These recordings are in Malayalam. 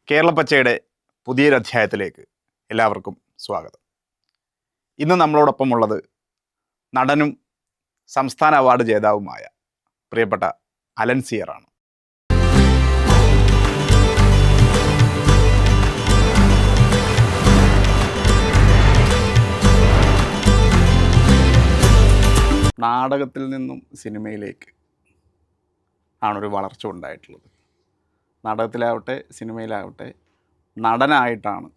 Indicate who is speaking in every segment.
Speaker 1: കേരളപ്പച്ചയുടെ പുതിയൊരധ്യായത്തിലേക്ക് എല്ലാവർക്കും സ്വാഗതം. ഇന്ന് നമ്മളോടൊപ്പം ഉള്ളത് നടനും സംസ്ഥാന അവാർഡ് ജേതാവുമായ പ്രിയപ്പെട്ട അലൻ സിയറാണ്. നാടകത്തിൽ നിന്നും സിനിമയിലേക്ക് ആണൊരു വളർച്ച ഉണ്ടായിട്ടുള്ളത്. നാടകത്തിലാവട്ടെ സിനിമയിലാവട്ടെ നടനായിട്ടാണ്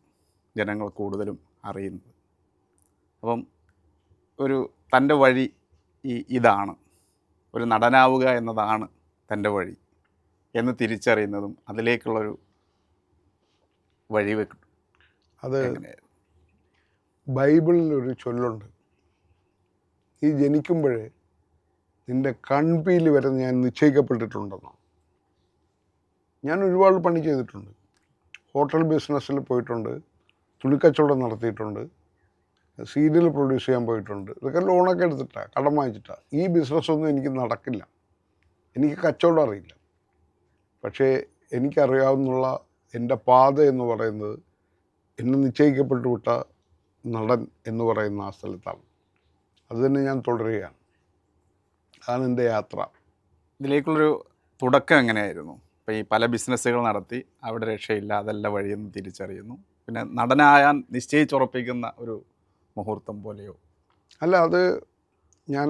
Speaker 1: ജനങ്ങൾ കൂടുതലും അറിയുന്നത്. അപ്പം തൻ്റെ വഴി ഇതാണ്, ഒരു നടനാവുക എന്നതാണ് തൻ്റെ വഴി എന്ന് തിരിച്ചറിയുന്നതും അതിലേക്കുള്ളൊരു വഴി വെക്കും.
Speaker 2: അത് ബൈബിളിലൊരു ചൊല്ലുണ്ട്, ഈ ജനിക്കുമ്പോഴേ നിൻ്റെ കൺപീൽ വരെ ഞാൻ നിശ്ചയിക്കപ്പെട്ടിട്ടുണ്ടെന്നോ. ഞാൻ ഒരുപാട് പണി ചെയ്തിട്ടുണ്ട്. ഹോട്ടൽ ബിസിനസ്സിൽ പോയിട്ടുണ്ട്, തുണിക്കച്ചവടം നടത്തിയിട്ടുണ്ട്, സീരിയൽ പ്രൊഡ്യൂസ് ചെയ്യാൻ പോയിട്ടുണ്ട്. ഇതൊക്കെ ലോണൊക്കെ എടുത്തിട്ടാണ്, കടം വാങ്ങിച്ചിട്ടാണ്. ഈ ബിസിനസ്സൊന്നും എനിക്ക് നടക്കില്ല, എനിക്ക് കച്ചവടം അറിയില്ല. പക്ഷേ എനിക്കറിയാവുന്നുള്ള എൻ്റെ പാത എന്ന് പറയുന്നത് എന്നെ നിശ്ചയിക്കപ്പെട്ടു വിട്ട നടൻ എന്ന് പറയുന്ന ആ സ്ഥലത്താണ്. അത് തന്നെ ഞാൻ തുടരുകയാണ്. അതാണ് എൻ്റെ യാത്ര.
Speaker 1: ഇതിലേക്കുള്ളൊരു തുടക്കം എങ്ങനെയായിരുന്നു? ഇപ്പോൾ ഈ പല ബിസിനസ്സുകൾ നടത്തി അവിടെ രക്ഷയില്ല, അതല്ല വഴിയെന്ന് തിരിച്ചറിയുന്നു, പിന്നെ നടനായാൻ നിശ്ചയിച്ചുറപ്പിക്കുന്ന ഒരു മുഹൂർത്തം പോലെയോ?
Speaker 2: അല്ല, അത് ഞാൻ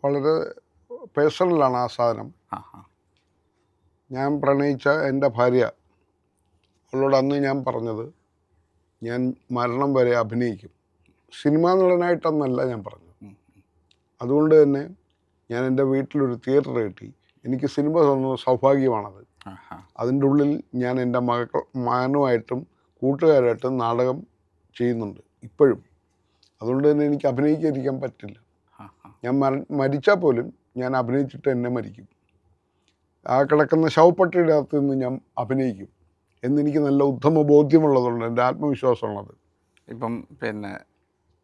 Speaker 2: വളരെ പേഴ്സണലാണ് ആ സാധനം. ഞാൻ പ്രണയിച്ച എൻ്റെ ഭാര്യ, അവളോട് അന്ന് ഞാൻ പറഞ്ഞത് ഞാൻ മരണം വരെ അഭിനയിക്കും, സിനിമാ നടനായിട്ടൊന്നല്ല ഞാൻ പറഞ്ഞത്. അതുകൊണ്ട് തന്നെ ഞാൻ എൻ്റെ വീട്ടിലൊരു തിയേറ്റർ കെട്ടി. എനിക്ക് സിനിമ തന്ന സൗഭാഗ്യമാണത്. അതിൻ്റെ ഉള്ളിൽ ഞാൻ എൻ്റെ മകനുമായിട്ടും കൂട്ടുകാരായിട്ടും നാടകം ചെയ്യുന്നുണ്ട് ഇപ്പോഴും. അതുകൊണ്ട് തന്നെ എനിക്ക് അഭിനയിക്കാതിരിക്കാൻ പറ്റില്ല. ഞാൻ മരിച്ചാൽ പോലും ഞാൻ അഭിനയിച്ചിട്ട് എന്നെ മരിക്കും. ആ കിടക്കുന്ന ശവപ്പെട്ടിയുടെ അകത്ത് നിന്ന് ഞാൻ അഭിനയിക്കും എന്നെനിക്ക് നല്ല ഉത്തമ ബോധ്യമുള്ളതുകൊണ്ട്, എൻ്റെ ആത്മവിശ്വാസമുള്ളത്.
Speaker 1: ഇപ്പം പിന്നെ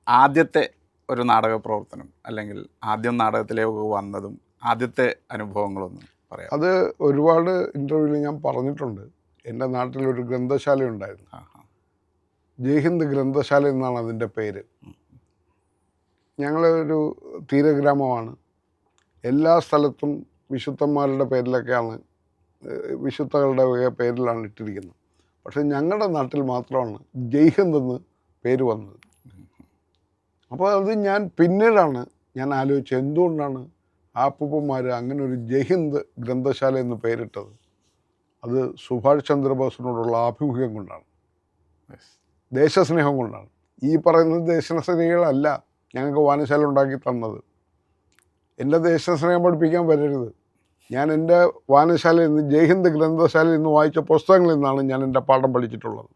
Speaker 1: ആദ്യത്തെ ഒരു നാടക പ്രവർത്തനം അല്ലെങ്കിൽ ആദ്യം നാടകത്തിലേക്ക് വന്നതും ആദ്യത്തെ അനുഭവങ്ങളൊന്നും പറയാം.
Speaker 2: അത് ഒരുപാട് ഇൻ്റർവ്യൂവിൽ ഞാൻ പറഞ്ഞിട്ടുണ്ട്. എൻ്റെ നാട്ടിലൊരു ഗ്രന്ഥശാല ഉണ്ടായിരുന്നു, ജയ്ഹിന്ദ് ഗ്രന്ഥശാല എന്നാണ് അതിൻ്റെ പേര്. ഞങ്ങളൊരു തീരഗ്രാമമാണ്. എല്ലാ സ്ഥലത്തും വിശുദ്ധന്മാരുടെ പേരിലൊക്കെയാണ്, വിശുദ്ധകളുടെ പേരിലാണ് ഇട്ടിരിക്കുന്നത്. പക്ഷേ ഞങ്ങളുടെ നാട്ടിൽ മാത്രമാണ് ജയ്ഹിന്ദ് എന്ന് പേര് വന്നത്. അപ്പോൾ അത് ഞാൻ പിന്നീടാണ് ഞാൻ ആലോചിച്ചത്, എന്തുകൊണ്ടാണ് ആ അപ്പൂപ്പന്മാർ അങ്ങനെ ഒരു ജയ്ഹിന്ദ് ഗ്രന്ഥശാല എന്ന് പേരിട്ടത്. അത് സുഭാഷ് ചന്ദ്രബോസിനോടുള്ള ആഭിമുഖ്യം കൊണ്ടാണ്, ദേശസ്നേഹം കൊണ്ടാണ്. ഈ പറയുന്നത് ദേശസ്നേഹികളല്ല ഞങ്ങൾക്ക് വായനശാല ഉണ്ടാക്കി തന്നത്. എൻ്റെ ദേശസ്നേഹം പഠിപ്പിക്കാൻ വരരുത്. ഞാൻ എൻ്റെ വായനശാലയിൽ നിന്ന്, ജയ്ഹിന്ദ് ഗ്രന്ഥശാലയിൽ നിന്ന് വായിച്ച പുസ്തകങ്ങളിൽ നിന്നാണ് ഞാൻ എൻ്റെ പാഠം പഠിച്ചിട്ടുള്ളത്.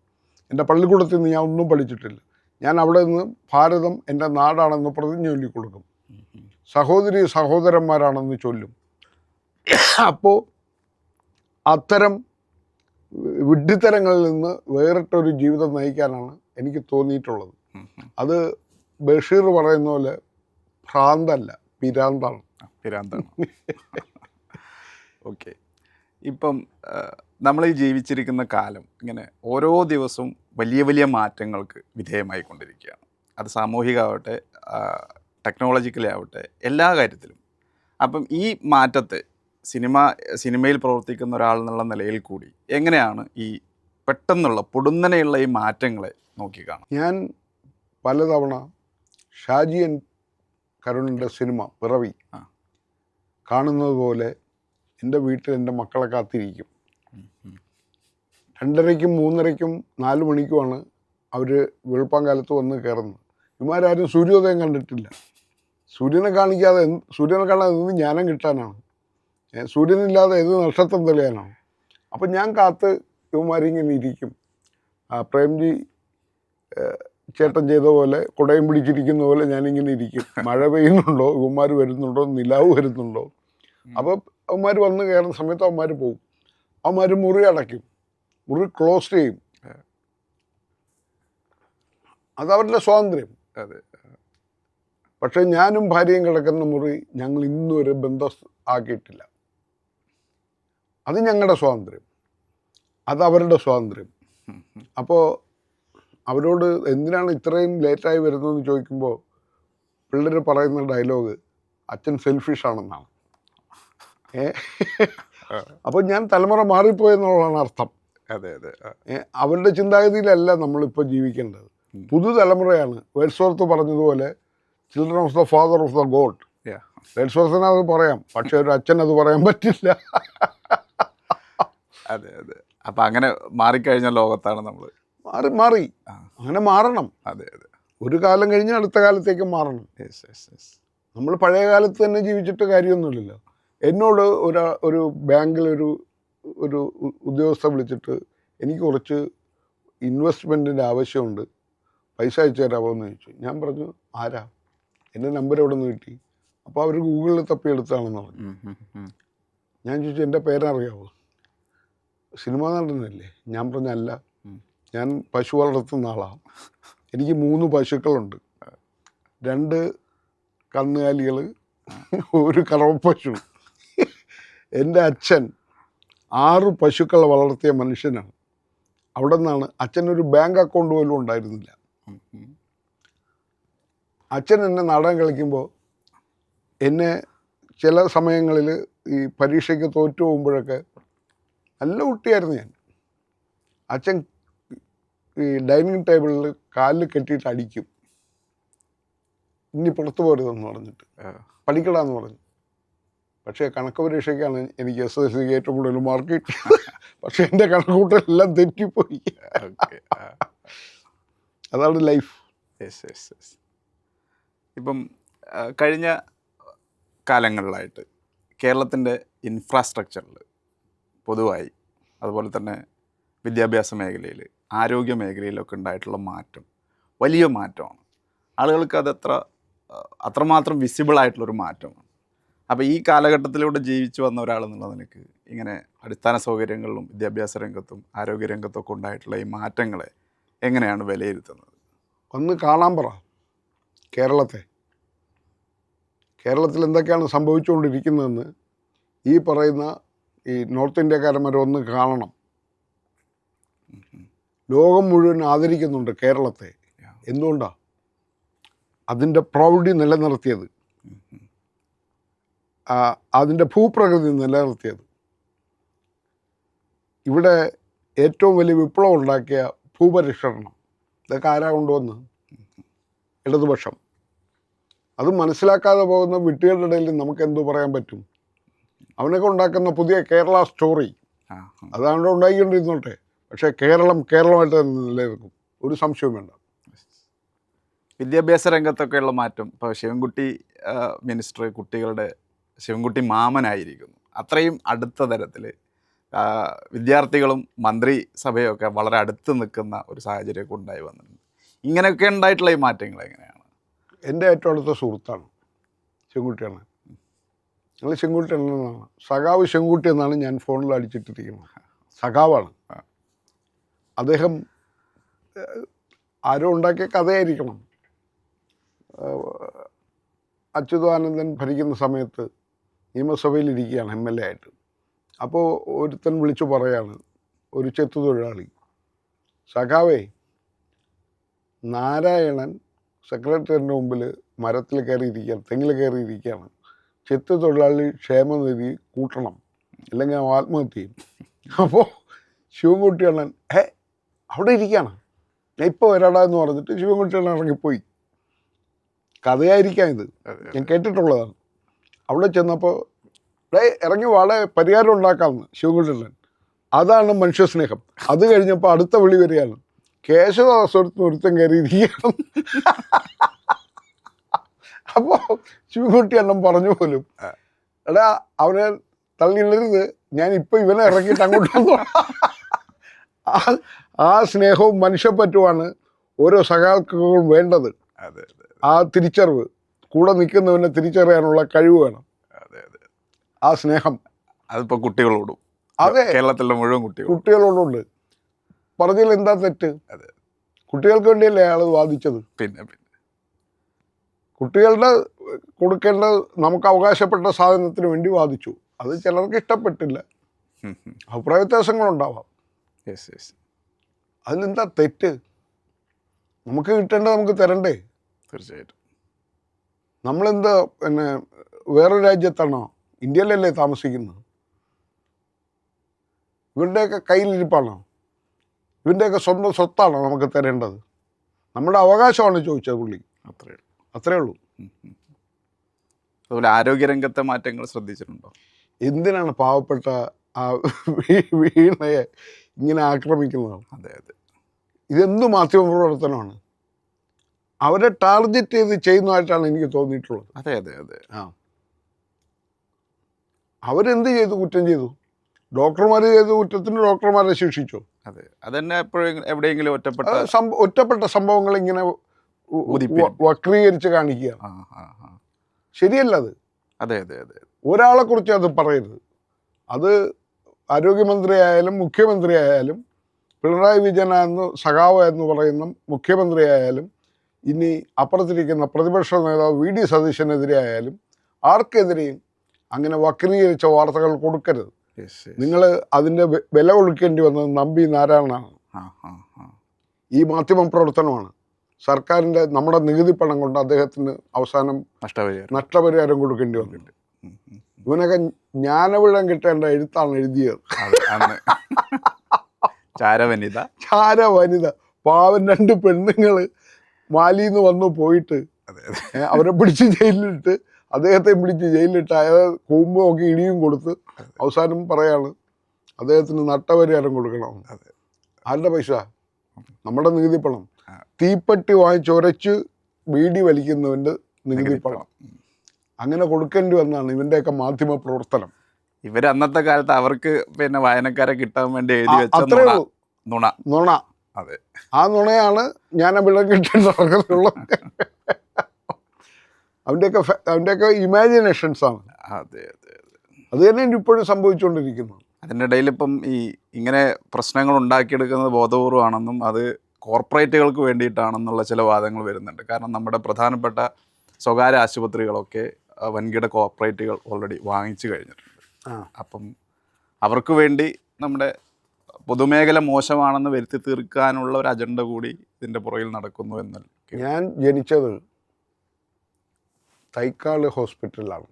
Speaker 2: എൻ്റെ പള്ളിക്കൂടത്തിൽ നിന്ന് ഞാൻ ഒന്നും പഠിച്ചിട്ടില്ല. ഞാൻ അവിടെ നിന്ന് ഭാരതം എൻ്റെ നാടാണെന്ന് പ്രതിജ്ഞ ചൊല്ലിക്കൊടുക്കും, സഹോദരി സഹോദരന്മാരാണെന്ന് ചൊല്ലും. അപ്പോൾ അത്തരം വിഡ്ഢിത്തരങ്ങളിൽ നിന്ന് വേറിട്ടൊരു ജീവിതം നയിക്കാനാണ് എനിക്ക് തോന്നിയിട്ടുള്ളത്. അത് ബഷീർ പറയുന്ന പോലെ ഭ്രാന്തല്ല, പിരാന്താണ്.
Speaker 1: ഓക്കെ. ഇപ്പം നമ്മൾ ഈ ജീവിച്ചിരിക്കുന്ന കാലം ഇങ്ങനെ ഓരോ ദിവസവും വലിയ വലിയ മാറ്റങ്ങൾക്ക് വിധേയമായിക്കൊണ്ടിരിക്കുകയാണ്. അത് സാമൂഹികമാവട്ടെ, ടെക്നോളജിക്കലി ആവട്ടെ, എല്ലാ കാര്യത്തിലും. അപ്പം ഈ മാറ്റത്തെ സിനിമയിൽ പ്രവർത്തിക്കുന്ന ഒരാൾ എന്നുള്ള നിലയിൽ കൂടി എങ്ങനെയാണ് ഈ പെട്ടെന്നുള്ള പൊടുന്നനെയുള്ള ഈ മാറ്റങ്ങളെ നോക്കിക്കാണും?
Speaker 2: ഞാൻ പലതവണ ഷാജി എൻ കരുണിൻ്റെ സിനിമ പിറവി കാണുന്നത് പോലെ എൻ്റെ വീട്ടിൽ എൻ്റെ മക്കളെ കാത്തിരിക്കും. 2:30-ക്കും 3:30-ക്കും 4 മണിക്കുമാണ് അവർ വെളുപ്പാങ്കാലത്ത് വന്ന് കയറുന്നത്. ഇവന്മാരാരും സൂര്യോദയം കണ്ടിട്ടില്ല. സൂര്യനെ കാണാതെ എന്ത് ജ്ഞാനം കിട്ടാനാണ്? സൂര്യനില്ലാതെ ഏത് നക്ഷത്രം തെളിയാനാണ്? അപ്പം ഞാൻ കാത്ത് ഇവന്മാരിങ്ങനെ ഇരിക്കും. പ്രേംജി ചേട്ടൻ ചെയ്ത പോലെ, കുടയും പിടിച്ചിരിക്കുന്ന പോലെ ഞാനിങ്ങനെ ഇരിക്കും. മഴ പെയ്യുന്നുണ്ടോ, ഇവന്മാർ വരുന്നുണ്ടോ, നിലാവ് വരുന്നുണ്ടോ? അപ്പോൾ അവന്മാർ വന്ന് കയറുന്ന സമയത്ത് അവന്മാർ പോകും. അവന്മാർ മുറി അടയ്ക്കും, മുറി ക്ലോസ് ചെയ്യും. അതവരുടെ സ്വാതന്ത്ര്യം. പക്ഷേ ഞാനും ഭാര്യയും കിടക്കുന്ന മുറി ഞങ്ങൾ ഇന്നുവരെ ബന്ധം ആക്കിയിട്ടില്ല. അത് ഞങ്ങളുടെ സ്വാതന്ത്ര്യം, അതവരുടെ സ്വാതന്ത്ര്യം. അപ്പോൾ അവരോട് എന്തിനാണ് ഇത്രയും ലേറ്റായി വരുന്നതെന്ന് ചോദിക്കുമ്പോൾ പിള്ളേർ പറയുന്ന ഡയലോഗ് അച്ഛൻ സെൽഫിഷ് ആണെന്നാണ്. അപ്പോൾ ഞാൻ തലമുറ മാറിപ്പോയെന്നുള്ളതാണ് അർത്ഥം.
Speaker 1: അതെ അതെ.
Speaker 2: അവരുടെ ചിന്താഗതിയിലല്ല നമ്മളിപ്പോൾ ജീവിക്കേണ്ടത്. പുതുതലമുറയാണ്. വേഡ്സ്വർത്ത് പറഞ്ഞതുപോലെ children of the father of the god. വേഡ്സ്വർത്തിന് അത് പറയാം, പക്ഷെ ഒരു അച്ഛൻ അത് പറയാൻ പറ്റില്ല.
Speaker 1: അതെ അതെ. അപ്പം അങ്ങനെ മാറിക്കഴിഞ്ഞ ലോകത്താണ് നമ്മൾ.
Speaker 2: മാറി അങ്ങനെ മാറണം.
Speaker 1: അതെ അതെ.
Speaker 2: ഒരു കാലം കഴിഞ്ഞ് അടുത്ത കാലത്തേക്ക് മാറണം. നമ്മൾ പഴയ കാലത്ത് തന്നെ ജീവിച്ചിട്ട് കാര്യമൊന്നുമില്ലല്ലോ. എന്നോട് ഒരു ബാങ്കിൽ ഒരു ഉദ്യോഗസ്ഥ വിളിച്ചിട്ട് എനിക്ക് കുറച്ച് ഇൻവെസ്റ്റ്മെൻറ്റിൻ്റെ ആവശ്യമുണ്ട്, പൈസ അയച്ചു തരാമോ എന്ന് ചോദിച്ചു. ഞാൻ പറഞ്ഞു ആരാ, എൻ്റെ നമ്പർ എവിടെ നിന്ന് കിട്ടി? അപ്പോൾ അവർ ഗൂഗിളിൽ തപ്പിയെടുത്താണെന്ന് പറഞ്ഞു. ഞാൻ ചോദിച്ചു എൻ്റെ പേരറിയാവോ? സിനിമ നടനല്ലേ? ഞാൻ പറഞ്ഞല്ല, ഞാൻ പശു വളർത്തുന്ന ആളാണ്. എനിക്ക് 3 പശുക്കളുണ്ട്, 2 കന്നുകാലികൾ, ഒരു കറവ പശു. എൻ്റെ അച്ഛൻ 6 പശുക്കളെ വളർത്തിയ മനുഷ്യനാണ്. അവിടെ നിന്നാണ് അച്ഛനൊരു ബാങ്ക് അക്കൗണ്ട് പോലും ഉണ്ടായിരുന്നില്ല. അച്ഛൻ എന്നെ നാടകം കളിക്കുമ്പോൾ എന്നെ ചില സമയങ്ങളിൽ ഈ പരീക്ഷയ്ക്ക് തോറ്റു പോകുമ്പോഴൊക്കെ നല്ല കുട്ടിയായിരുന്നു ഞാൻ. അച്ഛൻ ഈ ഡൈനിങ് ടേബിളിൽ കാലിൽ കെട്ടിയിട്ട് അടിക്കും, ഇനി പുറത്തു പോരുതെന്ന് പറഞ്ഞിട്ട്, പഠിക്കടാന്ന് പറഞ്ഞു. പക്ഷേ കണക്ക് പരീക്ഷയ്ക്കാണ് എനിക്ക് SSLC ഏറ്റവും കൂടുതൽ മാർക്ക് കിട്ടിയത്. പക്ഷെ എൻ്റെ കണക്കൂട്ടെല്ലാം തെറ്റിപ്പോയി. അതാണ് ലൈഫ്.
Speaker 1: ഇപ്പം കഴിഞ്ഞ കാലങ്ങളിലായിട്ട് കേരളത്തിൻ്റെ ഇൻഫ്രാസ്ട്രക്ചറിൽ പൊതുവായി, അതുപോലെ തന്നെ വിദ്യാഭ്യാസ മേഖലയിൽ, ആരോഗ്യ മേഖലയിലൊക്കെ ഉണ്ടായിട്ടുള്ള മാറ്റം വലിയ മാറ്റമാണ്. ആളുകൾക്ക് അത് അത്രമാത്രം വിസിബിളായിട്ടുള്ളൊരു മാറ്റമാണ്. അപ്പോൾ ഈ കാലഘട്ടത്തിലൂടെ ജീവിച്ചു വന്ന ഒരാളെന്നുള്ള നിലയ്ക്ക് ഇങ്ങനെ അടിസ്ഥാന സൗകര്യങ്ങളിലും വിദ്യാഭ്യാസ രംഗത്തും ആരോഗ്യ രംഗത്തൊക്കെ ഉണ്ടായിട്ടുള്ള ഈ മാറ്റങ്ങളെ എങ്ങനെയാണ് വിലയിരുത്തുന്നത്?
Speaker 2: ഒന്ന് കാണാൻ പറ കേരളത്തിൽ എന്തൊക്കെയാണ് സംഭവിച്ചുകൊണ്ടിരിക്കുന്നതെന്ന് ഈ പറയുന്ന ഈ നോർത്ത് ഇന്ത്യക്കാരന്മാർ ഒന്ന് കാണണം. ലോകം മുഴുവൻ ആദരിക്കുന്നുണ്ട് കേരളത്തെ. എന്തുകൊണ്ടാണ്? അതിൻ്റെ പ്രൗഢി നിലനിർത്തിയത്, അതിൻ്റെ ഭൂപ്രകൃതി നിലനിർത്തിയത്. ഇവിടെ ഏറ്റവും വലിയ വിപ്ലവം ഉണ്ടാക്കിയ ഭൂപരിഷ്കരണം ഇതൊക്കെ ആരാ കൊണ്ടുവന്ന്? ഇടതുപക്ഷം. അത് മനസ്സിലാക്കാതെ പോകുന്ന വിട്ടുകളുടെ ഇടയിൽ നമുക്ക് എന്തോ പറയാൻ പറ്റും? അവനൊക്കെ ഉണ്ടാക്കുന്ന പുതിയ കേരള സ്റ്റോറി അതാണ് ഉണ്ടാക്കിക്കൊണ്ടിരുന്നോട്ടെ, പക്ഷേ കേരളമായിട്ട് തന്നെ നിലനിൽക്കും, ഒരു സംശയവും വേണ്ട.
Speaker 1: വിദ്യാഭ്യാസ രംഗത്തൊക്കെയുള്ള മാറ്റം, ഇപ്പോൾ ശിവൻകുട്ടി മിനിസ്റ്റർ ശിവൻകുട്ടി മാമനായിരിക്കുന്നു. അത്രയും അടുത്ത തരത്തിൽ വിദ്യാർത്ഥികളും മന്ത്രിസഭയൊക്കെ വളരെ അടുത്ത് നിൽക്കുന്ന ഒരു സാഹചര്യമൊക്കെ ഉണ്ടായി വന്നിട്ടുണ്ട്. ഇങ്ങനെയൊക്കെ ഉണ്ടായിട്ടുള്ള ഈ മാറ്റങ്ങൾ എങ്ങനെയാണ്?
Speaker 2: എൻ്റെ ഏറ്റവും അടുത്ത സുഹൃത്താണ് ശിവൻകുട്ടിയാണ്. ഞങ്ങൾ ശിവൻകുട്ടി എന്നാണ്, സഖാവ് ശിവൻകുട്ടി എന്നാണ് ഞാൻ ഫോണിൽ അടിച്ചിട്ടിരിക്കുന്നത്. സഖാവാണ് അദ്ദേഹം. ആരോ ഉണ്ടാക്കിയ കഥയായിരിക്കണം. അച്യുതാനന്ദൻ ഭരിക്കുന്ന സമയത്ത് നിയമസഭയിലിരിക്കുകയാണ് MLA ആയിട്ട്. അപ്പോൾ ഒരുത്തൻ വിളിച്ചു പറയാണ്, ഒരു ചെത്തു തൊഴിലാളി, സഖാവേ, നാരായണൻ സെക്രട്ടറിയുടെ മുമ്പിൽ മരത്തിൽ കയറിയിരിക്കുകയാണ്, തെങ്ങിൽ കയറിയിരിക്കുകയാണ്, ചെത്തു തൊഴിലാളി ക്ഷേമനിധി കൂട്ടണം, അല്ലെങ്കിൽ ആത്മഹത്യ ചെയ്യും. അപ്പോൾ ശിവൻകുട്ടി അണ്ണൻ അവിടെ ഇരിക്കുകയാണ്, ഞാൻ ഇപ്പോൾ വരാടാ എന്ന് പറഞ്ഞിട്ട് ശിവൻകുട്ടി അണ്ണൻ ഇറങ്ങിപ്പോയി. കഥയായിരിക്കാം ഇത്, ഞാൻ കേട്ടിട്ടുള്ളതാണ്. അവിടെ ചെന്നപ്പോൾ ഇറങ്ങി വാളെ പരിഹാരം ഉണ്ടാക്കാമെന്ന് ശിവൻകുട്ടി അണ്ണൻ. അതാണ് മനുഷ്യസ്നേഹം. അത് കഴിഞ്ഞപ്പോൾ അടുത്ത വിളി വരികയാണ്, കേശവദാസത്തിന് ഒരുത്തം കയറിയിരിക്കുകയാണ്. അപ്പോൾ ശിവൻകുട്ടി അണ്ണൻ പറഞ്ഞു പോലും, എടാ അവനെ തള്ളിയിടരുത്, ഞാൻ ഇപ്പോൾ ഇവനെ ഇറങ്ങിയിട്ട് അങ്ങോട്ട് വന്നു. ആ സ്നേഹവും മനുഷ്യപ്പറ്റുമാണ് ഓരോ സഖാക്കൾക്കും വേണ്ടത്. ആ തിരിച്ചറിവ്, കൂടെ നിൽക്കുന്നവനെ തിരിച്ചറിയാനുള്ള കഴിവ് വേണം. ആ സ്നേഹം
Speaker 1: അതിപ്പോൾ കുട്ടികളോടും,
Speaker 2: അതെ,
Speaker 1: കേരളത്തിലെ മുഴുവൻ
Speaker 2: കുട്ടികളോടുണ്ട്. പറഞ്ഞതിൽ എന്താ തെറ്റ്? കുട്ടികൾക്ക് വേണ്ടിയല്ലേ അയാൾ വാദിച്ചത്.
Speaker 1: പിന്നെ
Speaker 2: കുട്ടികളുടെ കൊടുക്കേണ്ട നമുക്ക് അവകാശപ്പെട്ട സാധനത്തിന് വേണ്ടി വാദിച്ചു. അത് ചിലർക്ക് ഇഷ്ടപ്പെട്ടില്ല, അഭിപ്രായ വ്യത്യാസങ്ങളുണ്ടാവാം. അതിലെന്താ തെറ്റ്? നമുക്ക് കിട്ടേണ്ടത് നമുക്ക് തരണ്ടേ?
Speaker 1: തീർച്ചയായിട്ടും.
Speaker 2: നമ്മളെന്താ പിന്നെ വേറൊരു രാജ്യത്താണോ? ഇന്ത്യയിലല്ലേ താമസിക്കുന്നത്? ഇവരുടെയൊക്കെ കയ്യിലിരിപ്പാണോ? ഇവരുടെയൊക്കെ സ്വന്തം സ്വത്താണോ നമുക്ക് തരേണ്ടത്? നമ്മുടെ അവകാശമാണ് ചോദിച്ചത് പുള്ളി. അത്രേ ഉള്ളൂ.
Speaker 1: അതുപോലെ ആരോഗ്യരംഗത്തെ മാറ്റങ്ങൾ ശ്രദ്ധിച്ചിട്ടുണ്ടോ?
Speaker 2: എന്തിനാണ് പാവപ്പെട്ട ആ വീണയെ ഇങ്ങനെ ആക്രമിക്കുന്നത്?
Speaker 1: അതെ അതെ.
Speaker 2: ഇതെന്ത് മാധ്യമപ്രവർത്തനമാണ്? അവരെ ടാർഗറ്റ് ചെയ്ത് ചെയ്യുന്നതായിട്ടാണ് എനിക്ക് തോന്നിയിട്ടുള്ളത്.
Speaker 1: അതെ അതെ അതെ.
Speaker 2: അവരെന്ത് ചെയ്തു? കുറ്റം ചെയ്തു. ഡോക്ടർമാർ ചെയ്ത കുറ്റത്തിന് ഡോക്ടർമാരെ ശിക്ഷിച്ചു.
Speaker 1: അതെ, അതന്നെ. എപ്പോഴും എവിടെയെങ്കിലും
Speaker 2: ഒറ്റപ്പെട്ട സംഭവങ്ങൾ ഇങ്ങനെ വക്രീകരിച്ച് കാണിക്കുക ശരിയല്ല. അത്
Speaker 1: അതെ അതെ അതെ.
Speaker 2: ഒരാളെ കുറിച്ച് അത് പറയരുത്. അത് ആരോഗ്യമന്ത്രി ആയാലും മുഖ്യമന്ത്രി ആയാലും പിണറായി വിജയൻ എന്ന് സഖാവ് എന്ന് പറയുന്ന മുഖ്യമന്ത്രി ആയാലും ഇനി അപ്പുറത്തിരിക്കുന്ന പ്രതിപക്ഷ നേതാവ് വി ഡി സതീശനെതിരെ ആയാലും ആർക്കെതിരെയും അങ്ങനെ വക്രീകരിച്ച വാർത്തകൾ കൊടുക്കരുത്. നിങ്ങൾ അതിൻ്റെ വില കൊടുക്കേണ്ടി വന്നത് നമ്പി നാരായണനാണ്. ഈ മാധ്യമ പ്രവർത്തനമാണ്. സർക്കാരിൻ്റെ നമ്മുടെ നികുതി പണം കൊണ്ട് അദ്ദേഹത്തിന് അവസാനം നഷ്ടപരിഹാരം കൊടുക്കേണ്ടി വന്നിട്ടുണ്ട്. ഇവനൊക്കെ ജ്ഞാനവിടം കിട്ടേണ്ട എഴുത്താണ് എഴുതിയത്. ചാരവനിത പാവൻ 2 പെണ്ണുങ്ങൾ മാലിന്ന് വന്നു പോയിട്ട് അവരെ പിടിച്ച് ജയിലിലിട്ട് അദ്ദേഹത്തെ പിടിച്ച് ജയിലിലിട്ട് അയാൾ കൂമ്പും ഒക്കെ ഇടിയും കൊടുത്ത് അവസാനം പറയാണ് അദ്ദേഹത്തിന് നഷ്ടപരിഹാരം കൊടുക്കണം. ആരുടെ പൈസ? നമ്മുടെ നികുതി പണം. തീപ്പെട്ടി വാങ്ങിച്ചുരച്ച് ബീഡി വലിക്കുന്നവൻ്റെ നികുതി പണം. അങ്ങനെ കൊടുക്കേണ്ടി വന്നാണ് ഇവൻ്റെയൊക്കെ മാധ്യമ പ്രവർത്തനം.
Speaker 1: ഇവർ അന്നത്തെ കാലത്ത് അവർക്ക് പിന്നെ വായനക്കാരെ കിട്ടാൻ വേണ്ടി എഴുതി വെച്ച നുണ. അതെ,
Speaker 2: ആ നുണയാണ് ഞാൻ വിളം കിട്ടേണ്ടവർക്കുള്ള അവൻ്റെയൊക്കെ ഇമാജിനേഷൻസ് ആണ്.
Speaker 1: അതെ അതെ അതെ.
Speaker 2: അത് തന്നെ ഇപ്പോഴും സംഭവിച്ചുകൊണ്ടിരിക്കുന്നു.
Speaker 1: അതിൻ്റെ ഇടയിൽ ഇപ്പം ഈ ഇങ്ങനെ പ്രശ്നങ്ങൾ ഉണ്ടാക്കിയെടുക്കുന്നത് ബോധപൂർവമാണെന്നും അത് കോർപ്പറേറ്റുകൾക്ക് വേണ്ടിയിട്ടാണെന്നുള്ള ചില വാദങ്ങൾ വരുന്നുണ്ട്. കാരണം നമ്മുടെ പ്രധാനപ്പെട്ട സ്വകാര്യ ആശുപത്രികളൊക്കെ വൻകിട കോർപ്പറേറ്റുകൾ ഓൾറെഡി വാങ്ങിച്ചു കഴിഞ്ഞിട്ടുണ്ട്. അപ്പം അവർക്ക് വേണ്ടി നമ്മുടെ പൊതുമേഖല മോശമാണെന്ന് വരുത്തി തീർക്കാനുള്ള ഒരു അജണ്ട കൂടി ഇതിൻ്റെ പുറകിൽ നടക്കുന്നു എന്നല്ല.
Speaker 2: ഞാൻ ജനിച്ചത് തൈക്കാട് ഹോസ്പിറ്റലിലാണ്.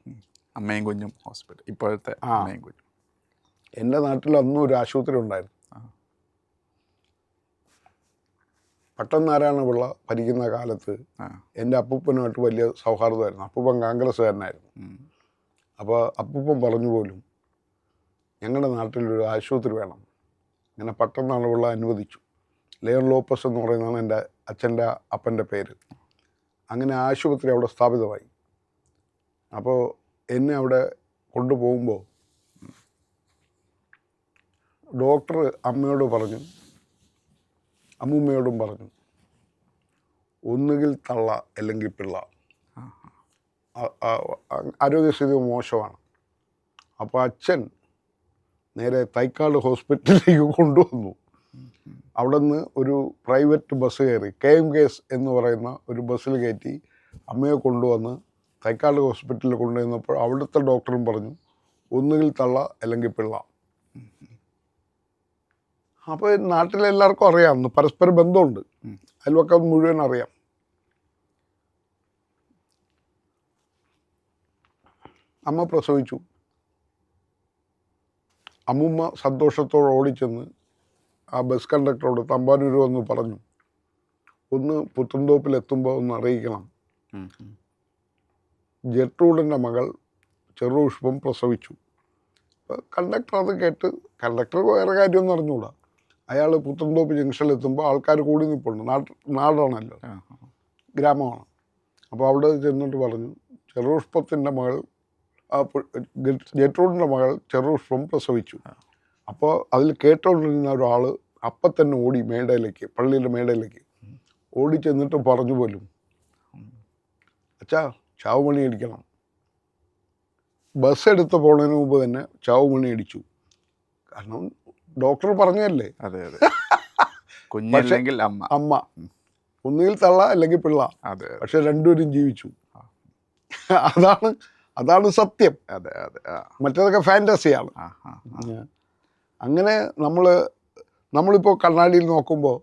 Speaker 1: അമ്മയും കുഞ്ഞും ഹോസ്പിറ്റൽ, ഇപ്പോഴത്തെ അമ്മയും കുഞ്ഞും.
Speaker 2: എൻ്റെ നാട്ടിൽ അന്നും ഒരു ആശുപത്രി ഉണ്ടായിരുന്നു. പട്ടം നാരായണ പിള്ള ഭരിക്കുന്ന കാലത്ത് എൻ്റെ അപ്പൂപ്പനുമായിട്ട് വലിയ സൗഹാർദ്ദമായിരുന്നു. അപ്പൂപ്പൻ കോൺഗ്രസ്സുകാരനായിരുന്നു. അപ്പോൾ അപ്പൂപ്പൻ പറഞ്ഞു പോലും ഞങ്ങളുടെ നാട്ടിലൊരു ആശുപത്രി വേണം. അങ്ങനെ പട്ടം നാരായണ പിള്ള അനുവദിച്ചു. ലിയോൺ ലോപ്പസ് എന്ന് പറയുന്നതാണ് എൻ്റെ അച്ഛൻ്റെ അപ്പൻ്റെ പേര്. അങ്ങനെ ആശുപത്രി അവിടെ സ്ഥാപിതമായി. അപ്പോൾ എന്നെ അവിടെ കൊണ്ടുപോകുമ്പോൾ ഡോക്ടർ അമ്മയോട് പറഞ്ഞു, അമ്മൂമ്മയോടും പറഞ്ഞു, ഒന്നുകിൽ തള്ള അല്ലെങ്കിൽ പിള്ള. ആരോഗ്യസ്ഥിതി മോശമാണ്. അപ്പോൾ അച്ഛൻ നേരെ തൈക്കാട് ഹോസ്പിറ്റലിലേക്ക് കൊണ്ടുവന്നു. അവിടെ നിന്ന് ഒരു പ്രൈവറ്റ് ബസ് കയറി KMKS എന്ന് പറയുന്ന ഒരു ബസ്സിൽ കയറ്റി അമ്മയെ കൊണ്ടുവന്ന് തൈക്കാട് ഹോസ്പിറ്റലിൽ കൊണ്ടുവന്നപ്പോൾ അവിടുത്തെ ഡോക്ടറും പറഞ്ഞു ഒന്നുകിൽ തള്ള അല്ലെങ്കിൽ പിള്ള. അപ്പോൾ നാട്ടിലെല്ലാവർക്കും അറിയാം, പരസ്പര ബന്ധമുണ്ട്, അയൽവക്കം മുഴുവൻ അറിയാം. അമ്മ പ്രസവിച്ചു. അമ്മൂമ്മ സന്തോഷത്തോടെ ഓടിച്ചെന്ന് ആ ബസ് കണ്ടക്ടറോട് തമ്പാനൂർ വന്ന് പറഞ്ഞു, ഒന്ന് പുത്തൻതോപ്പിലെത്തുമ്പോൾ ഒന്ന് അറിയിക്കണം, ജെട്രൂഡിൻ്റെ മകൾ ചെറുപുഷ്പം പ്രസവിച്ചു. അപ്പോൾ കണ്ടക്ടർ അത് കേട്ട്, കണ്ടക്ടർ വേറെ കാര്യമൊന്നും അറിഞ്ഞുകൂടാ, അയാൾ പുത്തൻതോപ്പ് ജംഗ്ഷനിലെത്തുമ്പോൾ ആൾക്കാർ കൂടി നിൽപ്പുണ്ട്. നാടാണല്ലോ, ഗ്രാമമാണ്. അപ്പോൾ അവിടെ ചെന്നിട്ട് പറഞ്ഞു, ചെറുപുഷ്പത്തിൻ്റെ മകൾ ജെട്രൂഡിൻ്റെ മകൾ ചെറുപുഷ്പം പ്രസവിച്ചു. അപ്പോൾ അതിൽ കേട്ടോണ്ടിരുന്ന ഒരാൾ അപ്പം തന്നെ ഓടി മേടയിലേക്ക്, പള്ളിയുടെ മേടയിലേക്ക് ഓടി ചെന്നിട്ട് പറഞ്ഞു പോലും, അച്ഛാ ചാവുമണി അടിക്കണം. ബസ് എടുത്ത് പോണതിന് മുമ്പ് തന്നെ ചാവുമണി അടിച്ചു. കാരണം ഡോക്ടർ പറഞ്ഞതല്ലേ.
Speaker 1: അതെ അതെ. കുഞ്ഞല്ലെങ്കിൽ
Speaker 2: അമ്മ ഒന്നുകിൽ തള്ള അല്ലെങ്കിൽ പിള്ള. പക്ഷെ രണ്ടുപേരും ജീവിച്ചു. അതാണ് സത്യം.
Speaker 1: അതെ അതെ.
Speaker 2: മറ്റേതൊക്കെ ഫാൻറ്റസിയാണ്. അങ്ങനെ നമ്മൾ നമ്മളിപ്പോൾ കണ്ണാടിയിൽ നോക്കുമ്പോൾ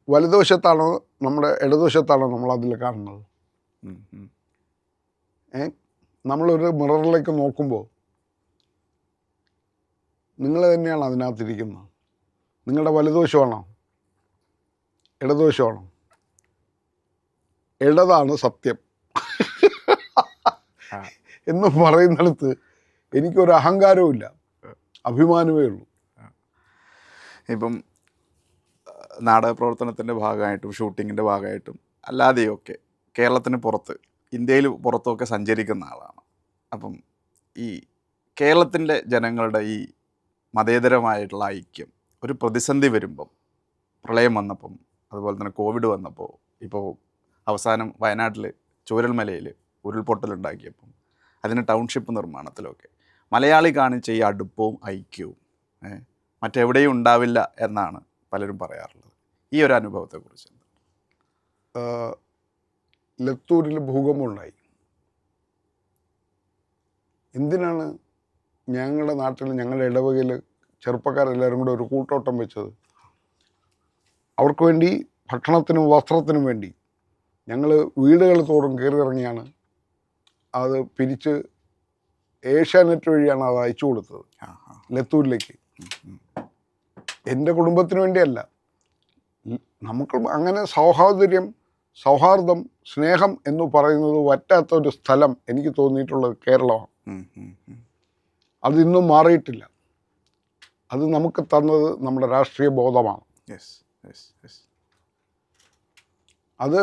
Speaker 2: വലതുവശത്താണോ നമ്മുടെ ഇടതുവശത്താണോ നമ്മൾ അതിൽ കാണുന്നത്? നമ്മളൊരു മിററിലേക്ക് നോക്കുമ്പോൾ നിങ്ങൾ തന്നെയാണ് അതിനകത്തിരിക്കുന്നത്. നിങ്ങളുടെ വലതുവശമാണോ ഇടതുവശമാണോ? ഇടതാണ് സത്യം എന്ന് പറയുന്നിടത്ത് എനിക്കൊരു അഹങ്കാരവും ഇല്ല, അഭിമാനമേ ഉള്ളൂ.
Speaker 1: ഇപ്പം നാടക പ്രവർത്തനത്തിൻ്റെ ഭാഗമായിട്ടും ഷൂട്ടിങ്ങിൻ്റെ ഭാഗമായിട്ടും അല്ലാതെയൊക്കെ കേരളത്തിന് പുറത്ത്, ഇന്ത്യയിൽ പുറത്തുമൊക്കെ സഞ്ചരിക്കുന്ന ആളാണ്. അപ്പം ഈ കേരളത്തിൻ്റെ ജനങ്ങളുടെ ഈ മതേതരമായിട്ടുള്ള ഐക്യം ഒരു പ്രതിസന്ധി വരുമ്പം, പ്രളയം വന്നപ്പം, അതുപോലെ തന്നെ കോവിഡ് വന്നപ്പോൾ, ഇപ്പോൾ അവസാനം വയനാട്ടിൽ ചൂരൽമലയിൽ ഉരുൾപൊട്ടലുണ്ടാക്കിയപ്പം, അതിന് ടൗൺഷിപ്പ് നിർമ്മാണത്തിലൊക്കെ മലയാളി കാണിച്ച ഈ അടുപ്പവും ഐക്യവും മറ്റെവിടെയും ഉണ്ടാവില്ല എന്നാണ് പലരും പറയാറുള്ളത്. ഈ ഒരു അനുഭവത്തെക്കുറിച്ച്
Speaker 2: ലത്തൂരിൽ ഭൂകമ്പമുണ്ടായി. എന്തിനാണ് ഞങ്ങളുടെ നാട്ടിൽ, ഞങ്ങളുടെ ഇടവകയിൽ ചെറുപ്പക്കാരെല്ലാവരും കൂടെ ഒരു കൂട്ടോട്ടം വെച്ചത്? അവർക്ക് വേണ്ടി, ഭക്ഷണത്തിനും വസ്ത്രത്തിനും വേണ്ടി ഞങ്ങൾ വീടുകൾ തോറും കയറി ഇറങ്ങിയാണ് അത് പിരിച്ച് ഏഷ്യാനെറ്റ് വഴിയാണ് അത് അയച്ചു കൊടുത്തത് ലത്തൂരിലേക്ക്. എൻ്റെ കുടുംബത്തിന് വേണ്ടിയല്ല. നമുക്ക് അങ്ങനെ സൗഹാർദ്ദം, സ്നേഹം എന്ന് പറയുന്നത് വറ്റാത്തൊരു സ്ഥലം എനിക്ക് തോന്നിയിട്ടുള്ളത് കേരളമാണ്. അതിന്നും മാറിയിട്ടില്ല. അത് നമുക്ക് തന്നത് നമ്മുടെ രാഷ്ട്രീയ ബോധമാണ്. അത്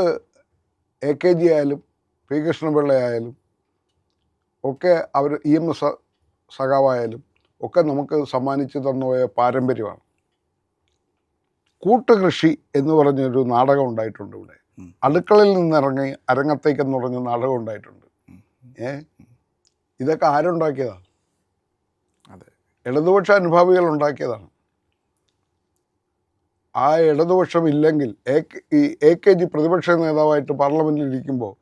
Speaker 2: AKG ആയാലും പി കൃഷ്ണപിള്ള ആയാലും ഒക്കെ, അവർ EMS സഖാവായാലും ഒക്കെ നമുക്ക് സമ്മാനിച്ച് തന്നുപോയ പാരമ്പര്യമാണ്. കൂട്ടുകൃഷി എന്ന് പറഞ്ഞൊരു നാടകം ഉണ്ടായിട്ടുണ്ട് ഇവിടെ. അടുക്കളയിൽ നിന്നിറങ്ങി അരങ്ങത്തേക്കെന്ന് പറഞ്ഞ നാടകം ഉണ്ടായിട്ടുണ്ട്. ഇതൊക്കെ ആരുണ്ടാക്കിയതാണ്?
Speaker 1: അതെ,
Speaker 2: ഇടതുപക്ഷ അനുഭാവികൾ ഉണ്ടാക്കിയതാണ്. ആ ഇടതുപക്ഷം ഇല്ലെങ്കിൽ ഈ AKG പ്രതിപക്ഷ നേതാവായിട്ട് പാർലമെൻറ്റിൽ ഇരിക്കുമ്പോൾ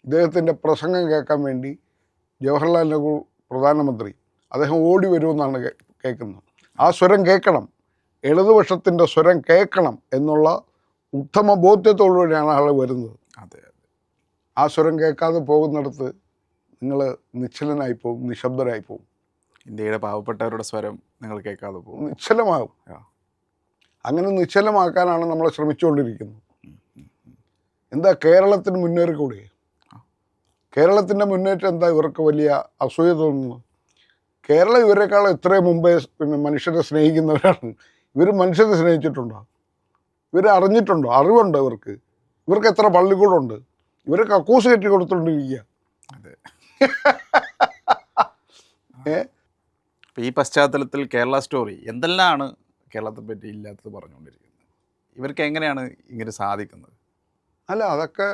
Speaker 2: ഇദ്ദേഹത്തിൻ്റെ പ്രസംഗം കേൾക്കാൻ വേണ്ടി ജവഹർലാൽ നെഹ്റു പ്രധാനമന്ത്രി, അദ്ദേഹം ഓടി വരുമെന്നാണ് കേൾക്കുന്നത്. ആ സ്വരം കേൾക്കണം, ഇടതുപക്ഷത്തിൻ്റെ സ്വരം കേൾക്കണം എന്നുള്ള ഉത്തമ ബോധ്യത്തോടുകൂടിയാണ് ആൾ വരുന്നത്.
Speaker 1: അതെ,
Speaker 2: ആ സ്വരം കേൾക്കാതെ പോകുന്നിടത്ത് നിങ്ങൾ നിശ്ചലനായി പോകും, നിശബ്ദരായി പോകും.
Speaker 1: ഇന്ത്യയുടെ പാവപ്പെട്ടവരുടെ സ്വരം നിങ്ങൾ കേൾക്കാതെ പോകും,
Speaker 2: നിശ്ചലമാകും. അങ്ങനെ നിശ്ചലമാക്കാനാണ് നമ്മൾ ശ്രമിച്ചുകൊണ്ടിരിക്കുന്നത്. എന്താ കേരളത്തിന് മുന്നേറിക്കൂടെ? കേരളത്തിൻ്റെ മുന്നേറ്റം എന്താ ഇവർക്ക് വലിയ അസൂയ തോന്നുന്നു? കേരളം ഇവരെക്കാൾ എത്രയും മുമ്പേ മനുഷ്യരെ സ്നേഹിക്കുന്നവരാണ്. ഇവർ മനുഷ്യരെ സ്നേഹിച്ചിട്ടുണ്ടോ? ഇവർ അറിഞ്ഞിട്ടുണ്ടോ? അറിവുണ്ടോ ഇവർക്ക്? ഇവർക്ക് എത്ര പള്ളിക്കൂടമുണ്ട്? ഇവർ കക്കൂസ് കെട്ടി കൊടുത്തുകൊണ്ടിരിക്കുക.
Speaker 1: അതെ. ഈ പശ്ചാത്തലത്തിൽ കേരള സ്റ്റോറി എന്തെല്ലാമാണ് കേരളത്തെ പറ്റി ഇല്ലാത്തത് പറഞ്ഞുകൊണ്ടിരിക്കുന്നത്? ഇവർക്ക് എങ്ങനെയാണ് ഇങ്ങനെ സാധിക്കുന്നത്?
Speaker 2: അല്ല, അതൊക്കെ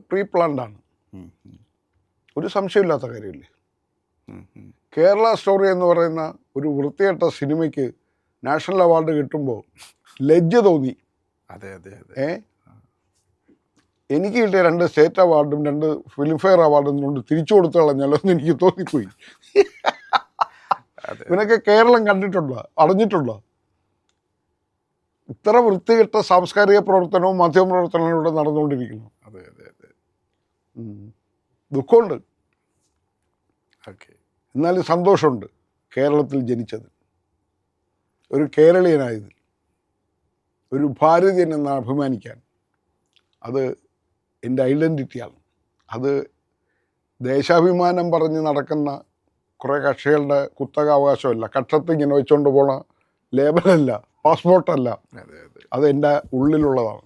Speaker 2: പ്രീ പ്ലാൻഡാണ്, ഒരു സംശയമില്ലാത്ത കാര്യമില്ലേ. കേരള സ്റ്റോറി എന്ന് പറയുന്ന ഒരു വൃത്തികെട്ട സിനിമയ്ക്ക് നാഷണൽ അവാർഡ് കിട്ടുമ്പോൾ ലജ്ജ തോന്നി.
Speaker 1: അതെ അതെ അതെ.
Speaker 2: എനിക്ക് കിട്ടിയ 2 സ്റ്റേറ്റ് അവാർഡും 2 ഫിലിംഫെയർ അവാർഡും കൊണ്ട് തിരിച്ചു കൊടുത്തു കളഞ്ഞല്ലോ എന്ന് എനിക്ക് തോന്നിപ്പോയി. ഇവനൊക്കെ കേരളം കണ്ടിട്ടുണ്ടോ, അറിഞ്ഞിട്ടുണ്ടോ? ഇത്ര വൃത്തികെട്ട സാംസ്കാരിക പ്രവർത്തനവും മാധ്യമപ്രവർത്തനവും ഇവിടെ നടന്നുകൊണ്ടിരിക്കുന്നു.
Speaker 1: അതെ അതെ അതെ.
Speaker 2: ദുഃഖമുണ്ട്,
Speaker 1: ഓക്കെ,
Speaker 2: എന്നാലും സന്തോഷമുണ്ട് കേരളത്തിൽ ജനിച്ചത്, ഒരു കേരളീയനായതിൽ, ഒരു ഭാരതീയൻ എന്ന് അഭിമാനിക്കാൻ. അത് എൻ്റെ ഐഡൻറ്റിറ്റിയാണ്. അത് ദേശാഭിമാനം പറഞ്ഞ് നടക്കുന്ന കുറേ കക്ഷികളുടെ കുത്തക അവകാശമല്ല, കക്ഷത്ത് ഇങ്ങനെ വെച്ചുകൊണ്ട് പോണ ലേബലല്ല, പാസ്പോർട്ടല്ല. അത് എൻ്റെ ഉള്ളിലുള്ളതാണ്.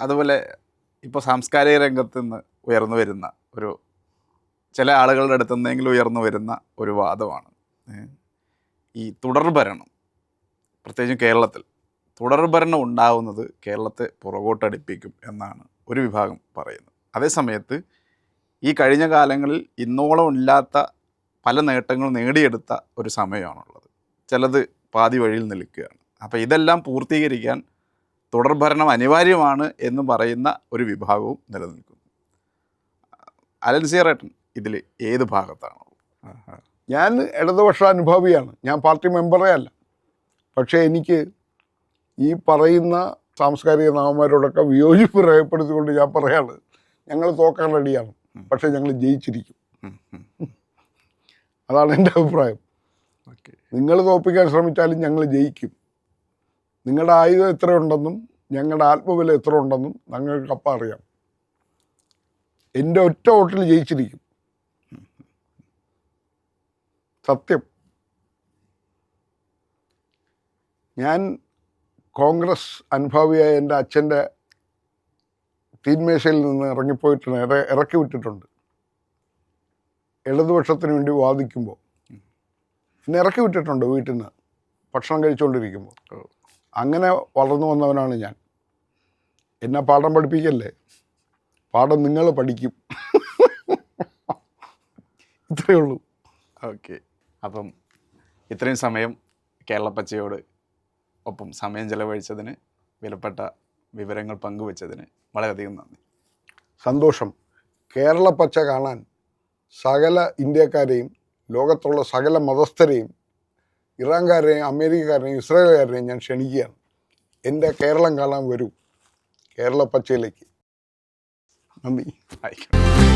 Speaker 1: അതുപോലെ ഇപ്പോൾ സാംസ്കാരിക രംഗത്ത് നിന്ന് ഉയർന്നു വരുന്ന ഒരു ചില ആളുകളുടെ അടുത്ത് നിന്നെങ്കിലും ഉയർന്നു വരുന്ന ഒരു വാദമാണ് ഈ തുടർഭരണം. പ്രത്യേകിച്ചും കേരളത്തിൽ തുടർഭരണം ഉണ്ടാവുന്നത് കേരളത്തെ പുറകോട്ടടിപ്പിക്കും എന്നാണ് ഒരു വിഭാഗം പറയുന്നത്. അതേസമയത്ത് ഈ കഴിഞ്ഞ കാലങ്ങളിൽ ഇന്നോളം ഇല്ലാത്ത പല നേട്ടങ്ങളും നേടിയെടുത്ത ഒരു സമയമാണുള്ളത്. ചിലത് പാതി വഴിയിൽ നിൽക്കുകയാണ്. അപ്പോൾ ഇതെല്ലാം പൂർത്തീകരിക്കാൻ തുടർഭരണം അനിവാര്യമാണ് എന്ന് പറയുന്ന ഒരു വിഭാഗവും നിലനിൽക്കുന്നു. അലൻസിയറേട്ടൻ ഇതിൽ ഏത് ഭാഗത്താണ്?
Speaker 2: ഞാൻ ഇടതുപക്ഷ അനുഭാവിയാണ്. ഞാൻ പാർട്ടി മെമ്പറേ അല്ല. പക്ഷേ എനിക്ക് ഈ പറയുന്ന സാംസ്കാരിക നാമന്മാരോടൊക്കെ വിയോജിപ്പ് രേഖപ്പെടുത്തിക്കൊണ്ട് ഞാൻ പറയാണ്, ഞങ്ങൾ തോക്കാൻ റെഡിയാണ്, പക്ഷേ ഞങ്ങൾ ജയിച്ചിരിക്കും. അതാണ് എൻ്റെ അഭിപ്രായം.
Speaker 1: ഓക്കെ.
Speaker 2: നിങ്ങൾ തോൽപ്പിക്കാൻ ശ്രമിച്ചാലും ഞങ്ങൾ ജയിക്കും. നിങ്ങളുടെ ആയുധം എത്രയുണ്ടെന്നും ഞങ്ങളുടെ ആത്മബലം എത്ര ഉണ്ടെന്നും ഞങ്ങൾക്ക് അപ്പം അറിയാം. എൻ്റെ ഒറ്റ വോട്ടിൽ ജയിച്ചിരിക്കും. സത്യം. ഞാൻ കോൺഗ്രസ് അനുഭാവിയായ എൻ്റെ അച്ഛൻ്റെ തീന്മേശയിൽ നിന്ന് ഇറങ്ങിപ്പോയിട്ടുണ്ട്, ഇറക്കി വിട്ടിട്ടുണ്ട്. ഇടതുപക്ഷത്തിന് വേണ്ടി വാദിക്കുമ്പോൾ എന്നെ ഇറക്കി വിട്ടിട്ടുണ്ട് വീട്ടിൽ നിന്ന് ഭക്ഷണം കഴിച്ചുകൊണ്ടിരിക്കുമ്പോൾ. അങ്ങനെ വളർന്നു വന്നവനാണ് ഞാൻ. എന്നെ പാഠം പഠിപ്പിക്കല്ലേ, പാഠം നിങ്ങൾ പഠിക്കും. ഇത്രയേ ഉള്ളൂ.
Speaker 1: ഓക്കെ. അപ്പം ഇത്രയും സമയം കേരളപ്പച്ചയോട് ഒപ്പം സമയം ചെലവഴിച്ചതിന്, വിലപ്പെട്ട വിവരങ്ങൾ പങ്കുവച്ചതിന് വളരെയധികം നന്ദി.
Speaker 2: സന്തോഷം. കേരളപ്പച്ച കാണാൻ സകല ഇന്ത്യക്കാരെയും ലോകത്തുള്ള സകല മതസ്ഥരെയും ഇറാൻകാരെയും അമേരിക്കക്കാരെയും ഇസ്രായേൽക്കാരെയും ഞാൻ ക്ഷണിക്കുകയാണ്. എൻ്റെ കേരളം കാണാൻ വരൂ, കേരളപ്പച്ചയിലേക്ക്. നന്ദി.
Speaker 1: ആയിക്കോട്ടെ.